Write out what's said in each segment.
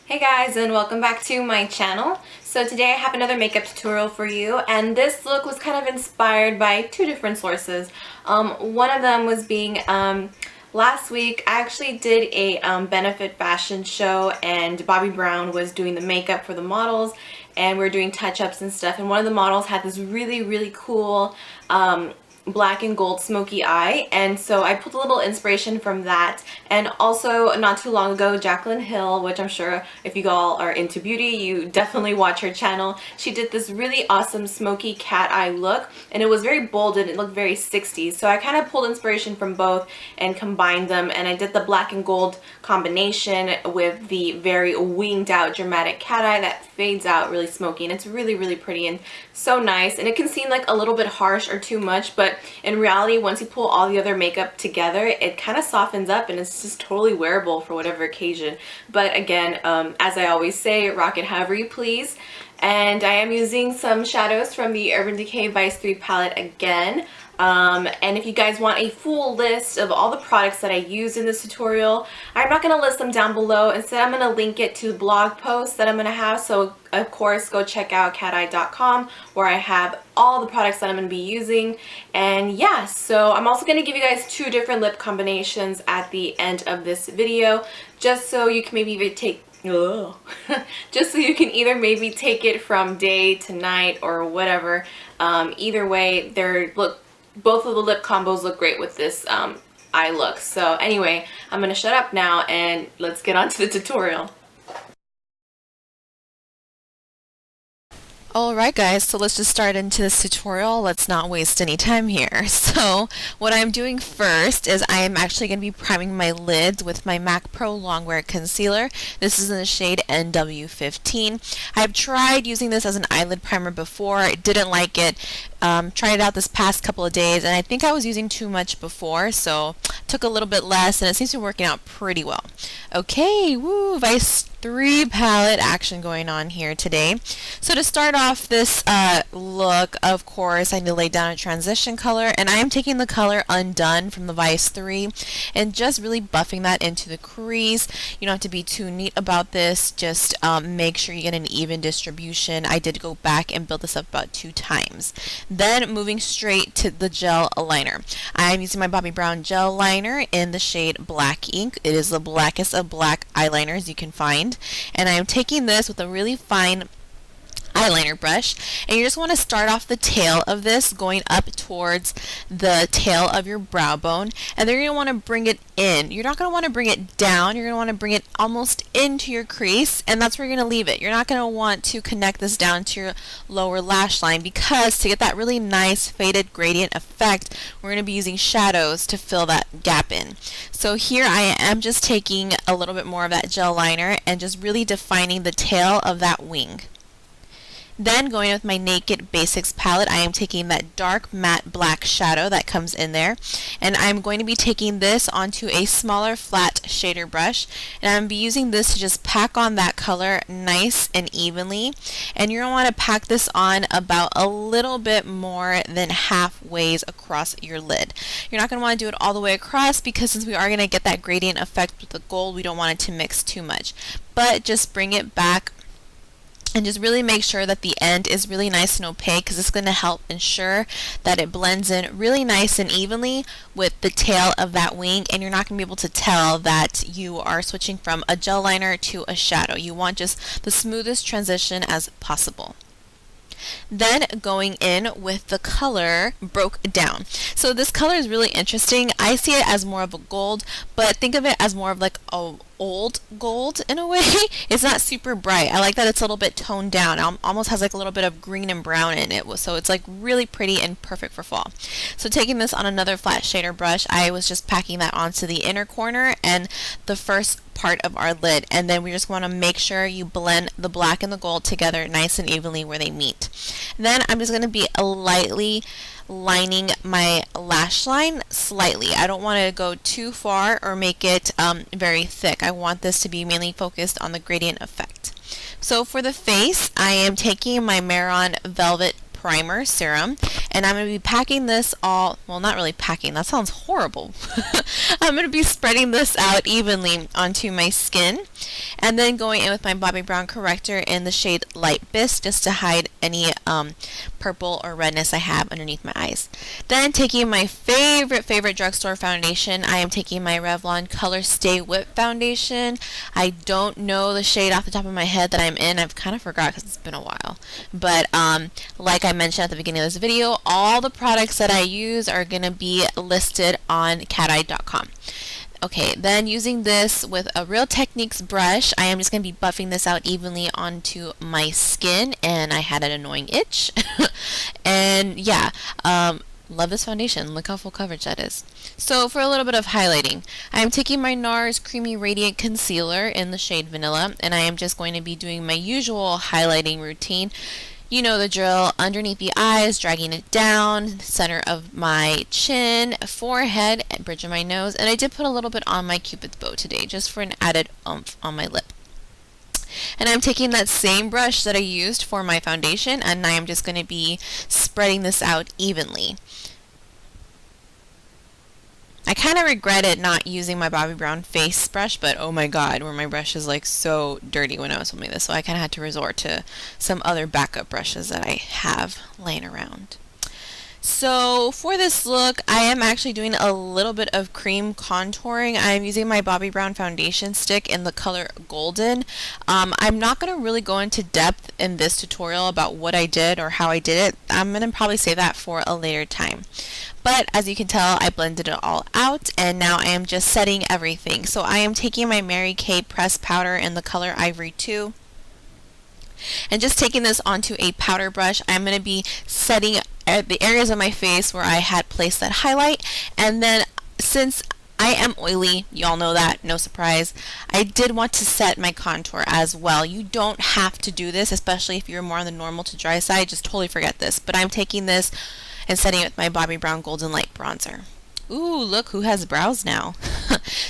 Hey guys, and welcome back to my channel. So today I have another makeup tutorial for you, and this look was kind of inspired by two different sources. One of them was being last week I actually did a benefit fashion show, and Bobbi Brown was doing the makeup for the models, and we were doing touch-ups and stuff, and one of the models had this really cool black and gold smoky eye, and so I pulled a little inspiration from that. And also not too long ago, Jaclyn Hill, which I'm sure if you all are into beauty, you definitely watch her channel, she did this really awesome smoky cat eye look, and it was very bold and it looked very 60s. So I kind of pulled inspiration from both and combined them, and I did the black and gold combination with the very winged out dramatic cat eye that fades out really smoky, and it's really pretty and so nice. And it can seem like a little bit harsh or too much, but in reality, once you pull all the other makeup together, it kind of softens up and it's just totally wearable for whatever occasion. But again, as I always say, rock it however you please. And I am using some shadows from the Urban Decay Vice 3 palette again. And if you guys want a full list of all the products that I use in this tutorial, I'm not going to list them down below. Instead, I'm going to link it to the blog post that I'm going to have. So of course, go check out kateyed.com, where I have all the products that I'm going to be using. And yeah, so I'm also going to give you guys two different lip combinations at the end of this video, just so you can maybe even take just so you can either maybe take it from day to night or whatever. Either way, both of the lip combos look great with this eye look. So anyway, I'm gonna shut up now and let's get on to the tutorial. Alright guys, so let's just start into this tutorial. Let's not waste any time here. So what I'm doing first is I am actually going to be priming my lids with my MAC Pro Longwear Concealer. This is in the shade NW15. I've tried using this as an eyelid primer before. I didn't like it. Tried it out this past couple of days, and I think I was using too much before, so took a little bit less, and it seems to be working out pretty well. Okay, woo, Vice 3 palette action going on here today. So to start off this look, of course, I need to lay down a transition color, and I am taking the color Undone from the Vice 3 and just really buffing that into the crease. You don't have to be too neat about this, just make sure you get an even distribution. I did go back and build this up about 2 times. Then moving straight to the gel liner. I'm using my Bobbi Brown gel liner in the shade Black Ink. It is the blackest of black eyeliners you can find. And I'm taking this with a really fine eyeliner brush, and you just want to start off the tail of this going up towards the tail of your brow bone, and then you're going to want to bring it in. You're not going to want to bring it down, you're going to want to bring it almost into your crease, and that's where you're going to leave it. You're not going to want to connect this down to your lower lash line, because to get that really nice faded gradient effect, we're going to be using shadows to fill that gap in. So here I am just taking a little bit more of that gel liner and just really defining the tail of that wing. Then going with my Naked Basics palette, I am taking that dark matte black shadow that comes in there, and I'm going to be taking this onto a smaller flat shader brush, and I'm going to be using this to just pack on that color nice and evenly. And you're going to want to pack this on about a little bit more than halfway across your lid. You're not going to want to do it all the way across, because since we are going to get that gradient effect with the gold, we don't want it to mix too much. But just bring it back and just really make sure that the end is really nice and opaque, because it's going to help ensure that it blends in really nice and evenly with the tail of that wing, and you're not going to be able to tell that you are switching from a gel liner to a shadow. You want just the smoothest transition as possible. Then going in with the color Broke Down. So this color is really interesting. I see it as more of a gold, but think of it as more of like a old gold in a way. It's not super bright. I like that it's a little bit toned down. It almost has like a little bit of green and brown in it, so it's like really pretty and perfect for fall. So taking this on another flat shader brush, I was just packing that onto the inner corner and the first part of our lid, and then we just want to make sure you blend the black and the gold together nice and evenly where they meet. Then I'm just going to be lightly lining my lash line slightly. I don't want to go too far or make it very thick. I want this to be mainly focused on the gradient effect. So for the face, I am taking my Maron Velvet Primer Serum, and I'm going to be packing this all, well, not really packing, that sounds horrible. I'm going to be spreading this out evenly onto my skin, and then going in with my Bobbi Brown corrector in the shade Light Bisque just to hide any purple or redness I have underneath my eyes. Then taking my favorite drugstore foundation, I am taking my Revlon Color Stay Whip foundation. I don't know the shade off the top of my head that I'm in. I've kind of forgot because it's been a while. But like I mentioned at the beginning of this video, all the products that I use are going to be listed on kateyed.com. Okay, then using this with a Real Techniques brush, I am just going to be buffing this out evenly onto my skin, and I had an annoying itch. And yeah, love this foundation. Look how full coverage that is. So for a little bit of highlighting, I'm taking my NARS Creamy Radiant Concealer in the shade Vanilla, and I am just going to be doing my usual highlighting routine. You know the drill, underneath the eyes, dragging it down, center of my chin, forehead, and bridge of my nose. And I did put a little bit on my Cupid's bow today, just for an added oomph on my lip. And I'm taking that same brush that I used for my foundation, and I am just going to be spreading this out evenly. I kind of regretted not using my Bobbi Brown face brush, but oh my god, were my brushes like so dirty when I was filming this, so I kind of had to resort to some other backup brushes that I have laying around. So for this look, I am actually doing a little bit of cream contouring. I'm using my Bobbi Brown foundation stick in the color Golden. I'm not going to really go into depth in this tutorial about what I did or how I did it. I'm going to probably save that for a later time. But as you can tell, I blended it all out, and now I am just setting everything. So I am taking my Mary Kay pressed powder in the color Ivory 2. And just taking this onto a powder brush, I'm going to be setting the areas of my face where I had placed that highlight. And then since I am oily, y'all know that, no surprise, I did want to set my contour as well. You don't have to do this, especially if you're more on the normal to dry side. Just totally forget this. But I'm taking this and setting it with my Bobbi Brown Golden Light Bronzer. Ooh, look who has brows now.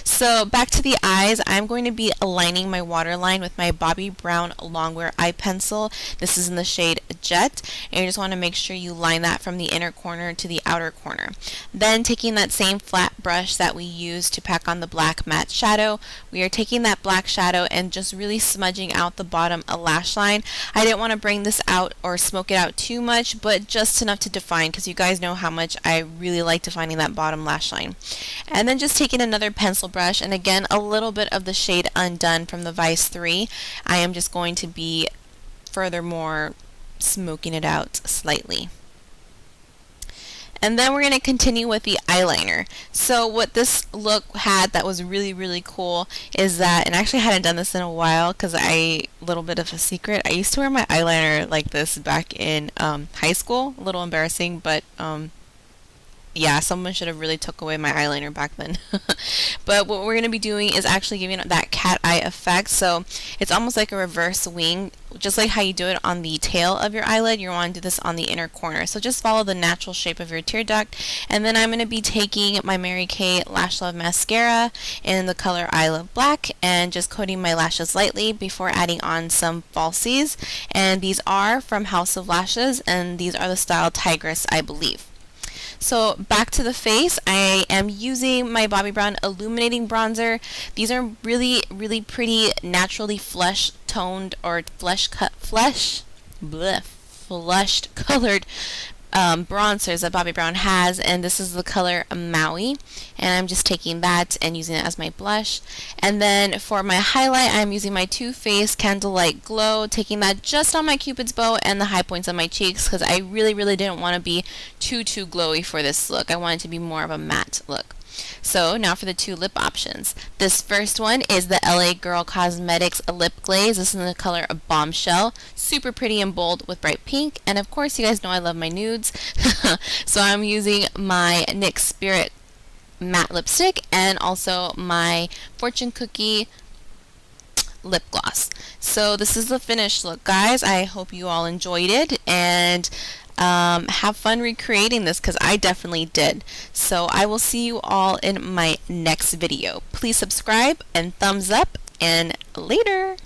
So back to the eyes, I'm going to be aligning my waterline with my Bobbi Brown Longwear eye pencil. This is in the shade Jet, and you just want to make sure you line that from the inner corner to the outer corner. Then taking that same flat brush that we used to pack on the black matte shadow, we are taking that black shadow and just really smudging out the bottom lash line. I didn't want to bring this out or smoke it out too much, but just enough to define, because you guys know how much I really like defining that bottom lash line. And then just taking another pencil brush, and again a little bit of the shade Undone from the Vice 3. I am just going to be furthermore smoking it out slightly. And then we're going to continue with the eyeliner. So what this look had that was really cool is that, and I actually hadn't done this in a while because little bit of a secret, I used to wear my eyeliner like this back in high school. A little embarrassing, but yeah, someone should have really took away my eyeliner back then. But what we're going to be doing is actually giving it that cat eye effect. So it's almost like a reverse wing, just like how you do it on the tail of your eyelid. You want to do this on the inner corner. So just follow the natural shape of your tear duct. And then I'm going to be taking my Mary Kay Lash Love Mascara in the color I Love Black and just coating my lashes lightly before adding on some falsies. And these are from House of Lashes, and these are the style Tigress, I believe. So back to the face, I am using my Bobbi Brown Illuminating Bronzer. These are really pretty naturally flesh toned or flushed colored bronzers that Bobbi Brown has, and this is the color Maui, and I'm just taking that and using it as my blush. And then for my highlight, I'm using my Too Faced Candlelight Glow, taking that just on my Cupid's bow and the high points on my cheeks, because I really didn't want to be too glowy for this look. I wanted to be more of a matte look. So now for the two lip options. This first one is the LA Girl Cosmetics Lip Glaze. This is in the color of Bombshell. Super pretty and bold with bright pink. And of course, you guys know I love my nudes. So I'm using my NYX Spirit matte lipstick and also my Fortune Cookie lip gloss. So this is the finished look, guys. I hope you all enjoyed it, and have fun recreating this, because I definitely did. So I will see you all in my next video. Please subscribe and thumbs up, and later.